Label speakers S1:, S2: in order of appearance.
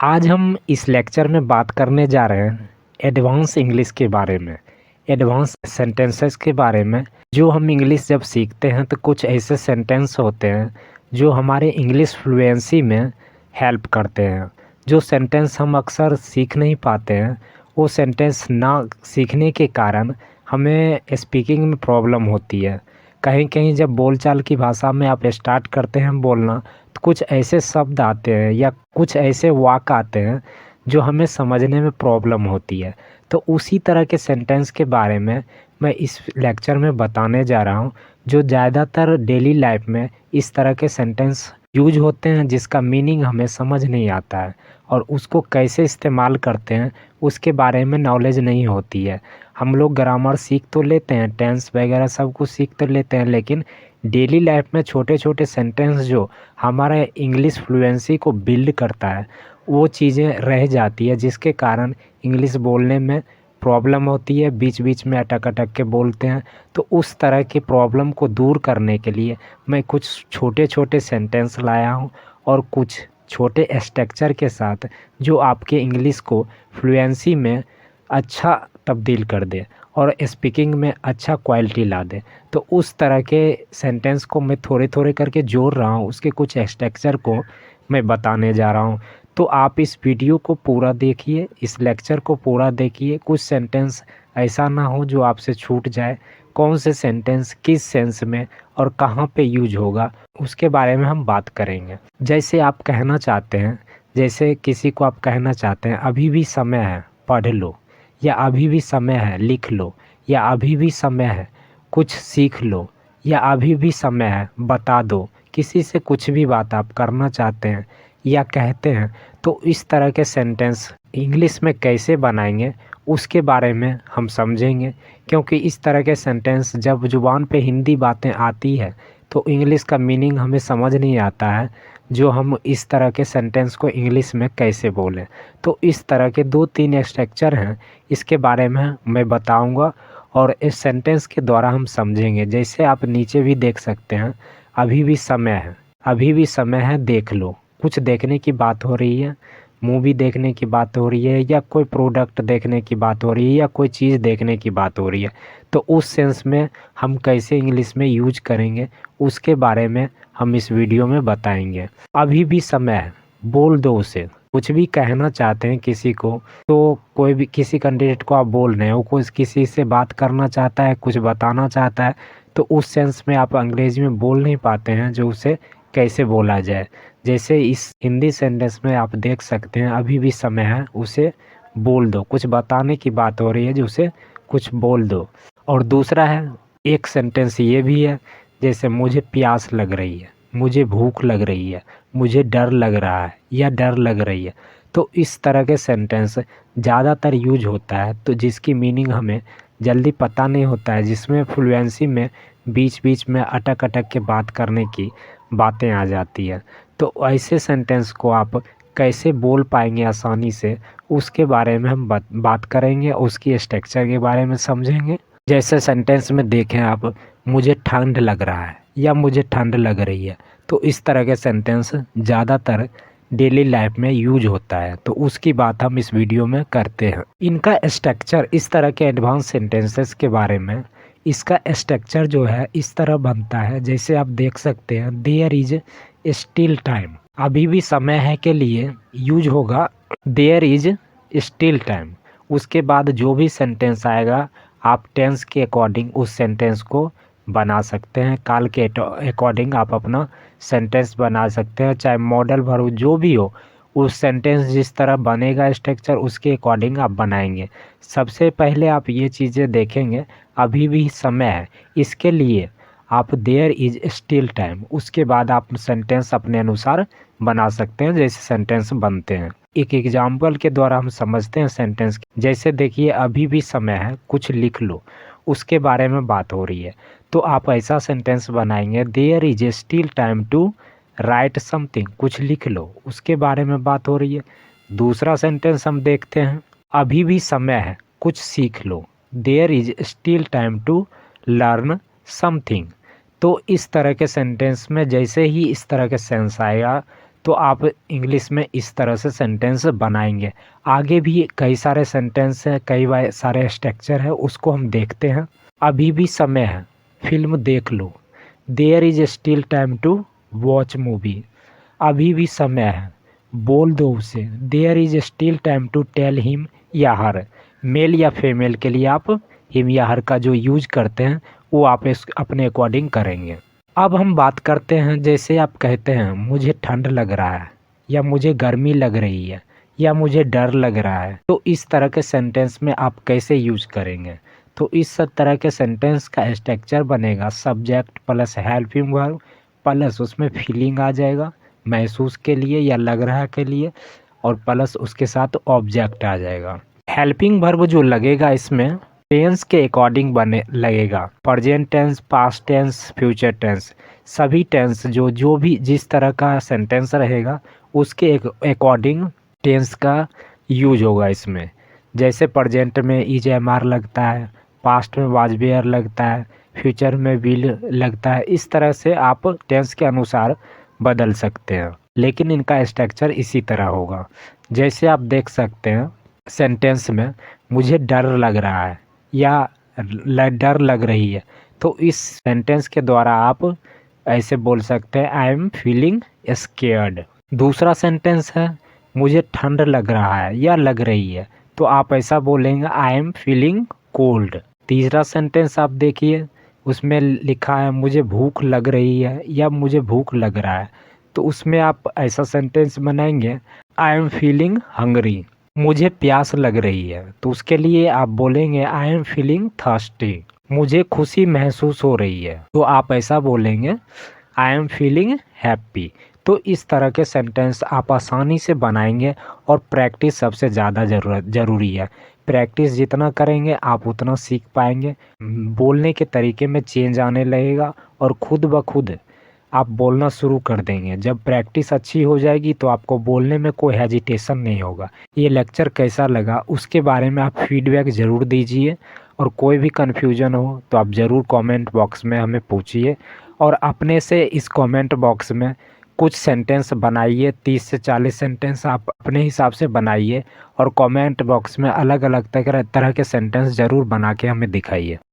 S1: आज हम इस लेक्चर में बात करने जा रहे हैं एडवांस इंग्लिश के बारे में, एडवांस सेंटेंसेस के बारे में। जो हम इंग्लिश जब सीखते हैं तो कुछ ऐसे सेंटेंस होते हैं जो हमारे इंग्लिश फ्लुएंसी में हेल्प करते हैं। जो सेंटेंस हम अक्सर सीख नहीं पाते हैं, वो सेंटेंस ना सीखने के कारण हमें स्पीकिंग में प्रॉब्लम होती है। कहीं कहीं जब बोलचाल की भाषा में आप स्टार्ट करते हैं बोलना, तो कुछ ऐसे शब्द आते हैं या कुछ ऐसे वाक्य आते हैं जो हमें समझने में प्रॉब्लम होती है। तो उसी तरह के सेंटेंस के बारे में मैं इस लेक्चर में बताने जा रहा हूँ, जो ज़्यादातर डेली लाइफ में इस तरह के सेंटेंस यूज होते हैं जिसका मीनिंग हमें समझ नहीं आता है, और उसको कैसे इस्तेमाल करते हैं उसके बारे में नॉलेज नहीं होती है। हम लोग ग्रामर सीख तो लेते हैं, टेंस वगैरह सब कुछ सीख तो लेते हैं, लेकिन डेली लाइफ में छोटे छोटे सेंटेंस जो हमारे इंग्लिश फ्लुएंसी को बिल्ड करता है, वो चीज़ें रह जाती है, जिसके कारण इंग्लिश बोलने में प्रॉब्लम होती है, बीच बीच में अटक अटक के बोलते हैं। तो उस तरह की प्रॉब्लम को दूर करने के लिए मैं कुछ छोटे छोटे सेंटेंस लाया हूँ और कुछ छोटे स्ट्रक्चर के साथ जो आपके इंग्लिश को फ्लुएंसी में अच्छा तब्दील कर दे और स्पीकिंग में अच्छा क्वालिटी ला दे। तो उस तरह के सेंटेंस को मैं थोड़े थोड़े करके जोड़ रहा हूँ, उसके कुछ स्ट्रक्चर को मैं बताने जा रहा हूँ। तो आप इस वीडियो को पूरा देखिए, इस लेक्चर को पूरा देखिए। कुछ सेंटेंस ऐसा ना हो जो आपसे छूट जाए। कौन से सेंटेंस किस सेंस में और कहाँ पे यूज होगा, उसके बारे में हम बात करेंगे। जैसे आप कहना चाहते हैं, जैसे किसी को आप कहना चाहते हैं अभी भी समय है पढ़ लो, या अभी भी समय है लिख लो, या अभी भी समय है कुछ सीख लो, या अभी भी समय है बता दो। किसी से कुछ भी बात आप करना चाहते हैं या कहते हैं, तो इस तरह के सेंटेंस इंग्लिश में कैसे बनाएंगे उसके बारे में हम समझेंगे। क्योंकि इस तरह के सेंटेंस जब ज़ुबान पे हिंदी बातें आती है तो इंग्लिश का मीनिंग हमें समझ नहीं आता है, जो हम इस तरह के सेंटेंस को इंग्लिश में कैसे बोलें। तो इस तरह के 2-3 स्ट्रक्चर हैं, इसके बारे में मैं बताऊंगा और इस सेंटेंस के द्वारा हम समझेंगे। जैसे आप नीचे भी देख सकते हैं, अभी भी समय है, अभी भी समय है देख लो। कुछ देखने की बात हो रही है, मूवी देखने की बात हो रही है, या कोई प्रोडक्ट देखने की बात हो रही है, या कोई चीज़ देखने की बात हो रही है। तो उस सेंस में हम कैसे इंग्लिश में यूज करेंगे उसके बारे में हम इस वीडियो में बताएंगे। अभी भी समय है, बोल दो उसे। कुछ भी कहना चाहते हैं किसी को, तो कोई भी किसी कैंडिडेट को आप बोल रहे हैं, वो कुछ किसी से बात करना चाहता है, कुछ बताना चाहता है, तो उस सेंस में आप अंग्रेजी में बोल नहीं पाते हैं जो उसे कैसे बोला जाए। जैसे इस हिंदी सेंटेंस में आप देख सकते हैं, अभी भी समय है उसे बोल दो। कुछ बताने की बात हो रही है जो उसे कुछ बोल दो। और दूसरा है, एक सेंटेंस ये भी है, जैसे मुझे प्यास लग रही है, मुझे भूख लग रही है, मुझे डर लग रहा है, या डर लग रही है। तो इस तरह के सेंटेंस ज़्यादातर यूज होता है, तो जिसकी मीनिंग हमें जल्दी पता नहीं होता है, जिसमें फ्लुएंसी में बीच बीच में अटक अटक के बात करने की बातें आ जाती है। तो ऐसे सेंटेंस को आप कैसे बोल पाएंगे आसानी से, उसके बारे में हम बात करेंगे, उसकी स्ट्रक्चर के बारे में समझेंगे। जैसे सेंटेंस में देखें आप, मुझे ठंड लग रहा है या मुझे ठंड लग रही है। तो इस तरह के सेंटेंस ज़्यादातर डेली लाइफ में यूज होता है, तो उसकी बात हम इस वीडियो में करते हैं। इनका स्ट्रक्चर, इस तरह के एडवांस सेंटेंसेस के बारे में, इसका स्ट्रक्चर जो है इस तरह बनता है। जैसे आप देख सकते हैं, देयर इज स्टिल टाइम, अभी भी समय है के लिए यूज होगा देयर इज स्टिल टाइम। उसके बाद जो भी सेंटेंस आएगा आप टेंस के अकॉर्डिंग उस सेंटेंस को बना सकते हैं, काल के अकॉर्डिंग आप अपना सेंटेंस बना सकते हैं, चाहे मॉडल भरो जो भी हो, उस सेंटेंस जिस तरह बनेगा स्ट्रक्चर उसके अकॉर्डिंग आप बनाएंगे। सबसे पहले आप ये चीज़ें देखेंगे, अभी भी समय है, इसके लिए आप देयर इज स्टिल टाइम, उसके बाद आप सेंटेंस अपने अनुसार बना सकते हैं जैसे सेंटेंस बनते हैं। एक एग्जाम्पल के द्वारा हम समझते हैं सेंटेंस। जैसे देखिए, अभी भी समय है कुछ लिख लो, उसके बारे में बात हो रही है, तो आप ऐसा सेंटेंस बनाएंगे, there is still time to write something, कुछ लिख लो, उसके बारे में बात हो रही है। दूसरा सेंटेंस हम देखते हैं, अभी भी समय है कुछ सीख लो, there is still time to learn something. तो इस तरह के सेंटेंस में जैसे ही इस तरह के सेंस आएगा, तो आप इंग्लिश में इस तरह से सेंटेंस बनाएंगे। आगे भी कई सारे सेंटेंस हैं, सारे स्ट्रक्चर है, उसको हम देखते हैं। अभी भी समय है, फिल्म देख लो। There is still time to watch movie. अभी भी समय है, बोल दो उसे। There is still time to tell him या हर। मेल या फीमेल के लिए आप हिम या हर का जो यूज करते हैं वो आप अपने अकॉर्डिंग करेंगे। अब हम बात करते हैं, जैसे आप कहते हैं मुझे ठंड लग रहा है, या मुझे गर्मी लग रही है, या मुझे डर लग रहा है, तो इस तरह के सेंटेंस में आप कैसे यूज करेंगे। तो इस सब तरह के सेंटेंस का स्ट्रक्चर बनेगा subject plus helping verb plus उसमें फीलिंग आ जाएगा, महसूस के लिए या लग रहा के लिए, और प्लस उसके साथ ऑब्जेक्ट आ जाएगा। हेल्पिंग वर्ब जो लगेगा इसमें टेंस के अकॉर्डिंग बने लगेगा। Present tense, past tense, future tense, सभी टेंस जो भी जिस तरह का सेंटेंस रहेगा उसके अकॉर्डिंग टेंस का यूज होगा इसमें। जैसे प्रेजेंट में इज एम आर लगता है, पास्ट में वाज वेयर लगता है, फ्यूचर में विल लगता है। इस तरह से आप टेंस के अनुसार बदल सकते हैं, लेकिन इनका स्ट्रक्चर इसी तरह होगा। जैसे आप देख सकते हैं सेंटेंस में मुझे डर लग रहा है या डर लग रही है, तो इस सेंटेंस के द्वारा आप ऐसे बोल सकते हैं आई एम फीलिंग स्केयर्ड। दूसरा सेंटेंस है मुझे ठंड लग रहा है या लग रही है, तो आप ऐसा बोलेंगे आई एम फीलिंग कोल्ड। तीसरा सेंटेंस आप देखिए, उसमें लिखा है मुझे भूख लग रही है या मुझे भूख लग रहा है, तो उसमें आप ऐसा सेंटेंस बनाएंगे आई एम फीलिंग हंगरी। मुझे प्यास लग रही है, तो उसके लिए आप बोलेंगे आई एम फीलिंग थर्स्टी। मुझे खुशी महसूस हो रही है, तो आप ऐसा बोलेंगे आई एम फीलिंग हैप्पी। तो इस तरह के सेंटेंस आप आसानी से बनाएंगे, और प्रैक्टिस सबसे ज़्यादा ज़रूरी है। प्रैक्टिस जितना करेंगे आप उतना सीख पाएंगे, बोलने के तरीके में चेंज आने लगेगा, और खुद ब खुद आप बोलना शुरू कर देंगे। जब प्रैक्टिस अच्छी हो जाएगी तो आपको बोलने में कोई हेजिटेशन नहीं होगा। ये लेक्चर कैसा लगा उसके बारे में आप फीडबैक ज़रूर दीजिए, और कोई भी कन्फ्यूजन हो तो आप ज़रूर कमेंट बॉक्स में हमें पूछिए, और अपने से इस कमेंट बॉक्स में कुछ सेंटेंस बनाइए। 30 से 40 सेंटेंस आप अपने हिसाब से बनाइए, और कमेंट बॉक्स में अलग अलग तरह के सेंटेंस ज़रूर बना के हमें दिखाइए।